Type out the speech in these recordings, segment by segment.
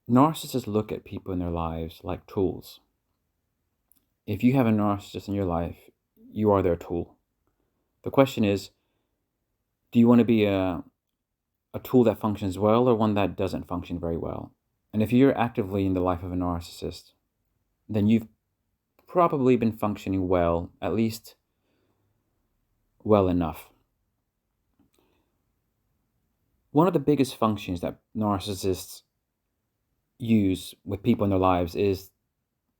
Narcissists look at people in their lives like tools. If you have a narcissist in your life, you are their tool. The question is, do you want to be a tool that functions well or one that doesn't function very well? And if you're actively in the life of a narcissist, then you've probably been functioning well, at least well enough. One of the biggest functions that narcissists use with people in their lives is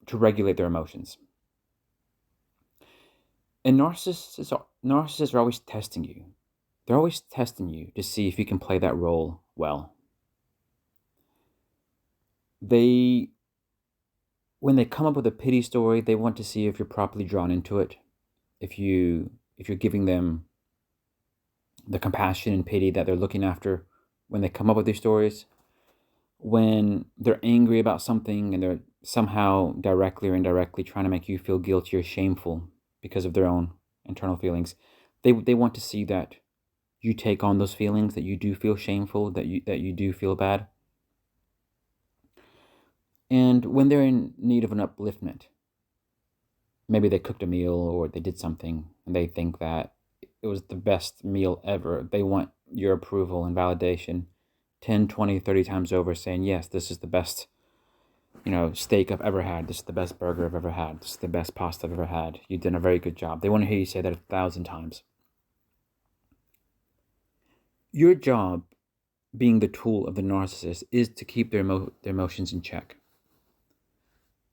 to regulate their emotions. And narcissists are always testing you. They're always testing you to see if you can play that role well. They, when they come up with a pity story, they want to see if you're properly drawn into it, if you're giving them the compassion and pity that they're looking after when they come up with these stories. When they're angry about something and they're somehow directly or indirectly trying to make you feel guilty or shameful because of their own internal feelings, they want to see that you take on those feelings, that you do feel shameful, that you do feel bad. And when they're in need of an upliftment, maybe they cooked a meal or they did something and they think that it was the best meal ever. They want your approval and validation 10, 20, 30 times over, saying, yes, this is the best, steak I've ever had. This is the best burger I've ever had. This is the best pasta I've ever had. You've done a very good job. They want to hear you say that 1,000 times. Your job, being the tool of the narcissist, is to keep their emotions in check.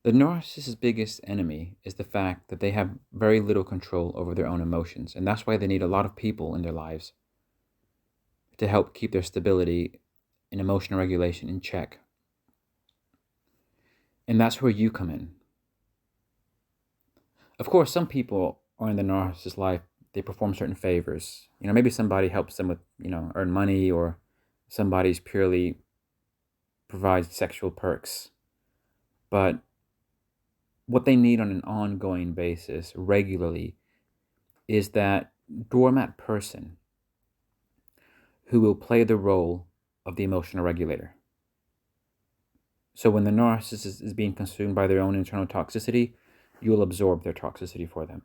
The narcissist's biggest enemy is the fact that they have very little control over their own emotions, and that's why they need a lot of people in their lives to help keep their stability and emotional regulation in check. And that's where you come in. Of course, some people are in the narcissist's life, they perform certain favors. Maybe somebody helps them with, earn money, or somebody's purely provides sexual perks. But what they need on an ongoing basis, regularly, is that doormat person who will play the role of the emotional regulator. So when the narcissist is being consumed by their own internal toxicity, you'll absorb their toxicity for them.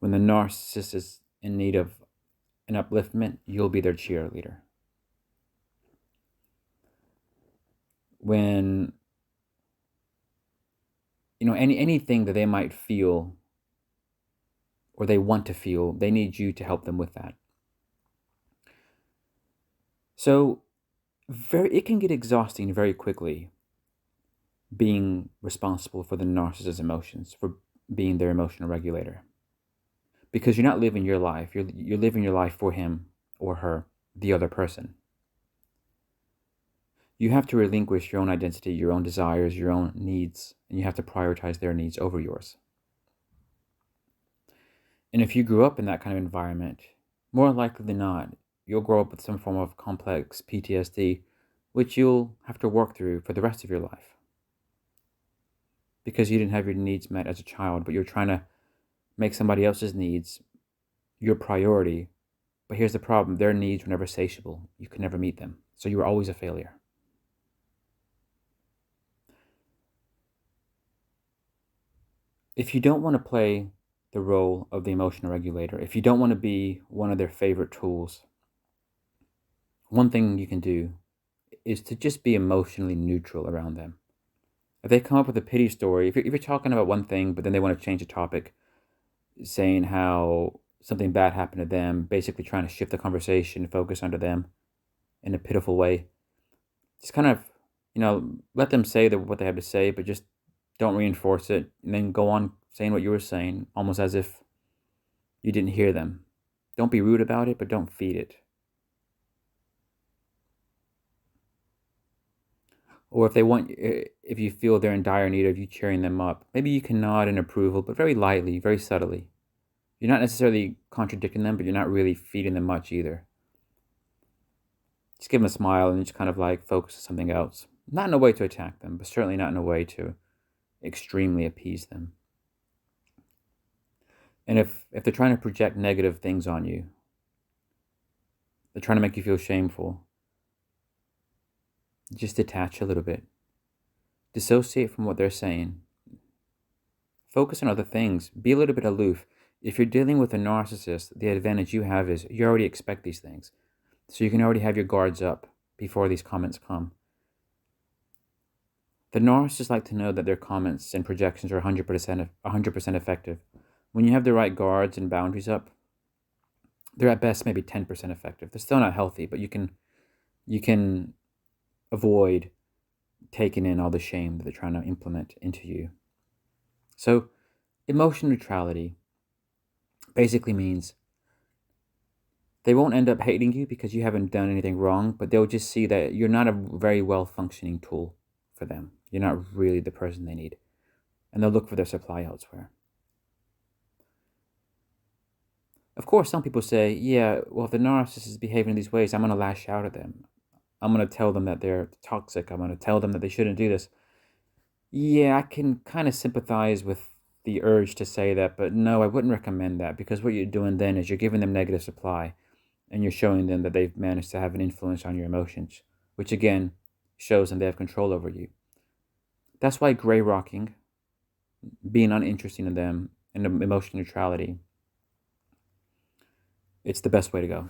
When the narcissist is in need of an upliftment, you'll be their cheerleader. When anything that they might feel or they want to feel, they need you to help them with that. So it can get exhausting very quickly being responsible for the narcissist's emotions, for being their emotional regulator. Because you're not living your life, you're living your life for him or her, the other person. You have to relinquish your own identity, your own desires, your own needs, and you have to prioritize their needs over yours. And if you grew up in that kind of environment, more likely than not, you'll grow up with some form of complex PTSD, which you'll have to work through for the rest of your life. Because you didn't have your needs met as a child, but you're trying to make somebody else's needs your priority. But here's the problem, their needs were never satiable. You could never meet them. So you were always a failure. If you don't want to play the role of the emotional regulator, if you don't want to be one of their favorite tools, one thing you can do is to just be emotionally neutral around them. If they come up with a pity story, if you're talking about one thing, but then they want to change the topic, saying how something bad happened to them, basically trying to shift the conversation, focus onto them in a pitiful way, just kind of, let them say what they have to say, but just don't reinforce it, and then go on saying what you were saying, almost as if you didn't hear them. Don't be rude about it, but don't feed it. Or if you feel they're in dire need of you cheering them up, maybe you can nod in approval, but very lightly, very subtly. You're not necessarily contradicting them, but you're not really feeding them much either. Just give them a smile and just kind of like focus on something else. Not in a way to attack them, but certainly not in a way to extremely appease them. And if they're trying to project negative things on you, they're trying to make you feel shameful, Just detach a little bit. Dissociate from what they're saying. Focus on other things. Be a little bit aloof. If you're dealing with a narcissist, the advantage you have is you already expect these things. So you can already have your guards up before these comments come. The narcissists like to know that their comments and projections are 100% effective. When you have the right guards and boundaries up, they're at best maybe 10% effective. They're still not healthy, but you can avoid taking in all the shame that they're trying to implement into you. So, emotion neutrality basically means they won't end up hating you because you haven't done anything wrong, but they'll just see that you're not a very well functioning tool for them. You're not really the person they need. And they'll look for their supply elsewhere. Of course, some people say, yeah, well, if the narcissist is behaving in these ways, I'm going to lash out at them. I'm going to tell them that they're toxic. I'm going to tell them that they shouldn't do this. Yeah, I can kind of sympathize with the urge to say that, but no, I wouldn't recommend that, because what you're doing then is you're giving them negative supply and you're showing them that they've managed to have an influence on your emotions, which again shows them they have control over you. That's why gray rocking, being uninteresting in them, and emotional neutrality, it's the best way to go.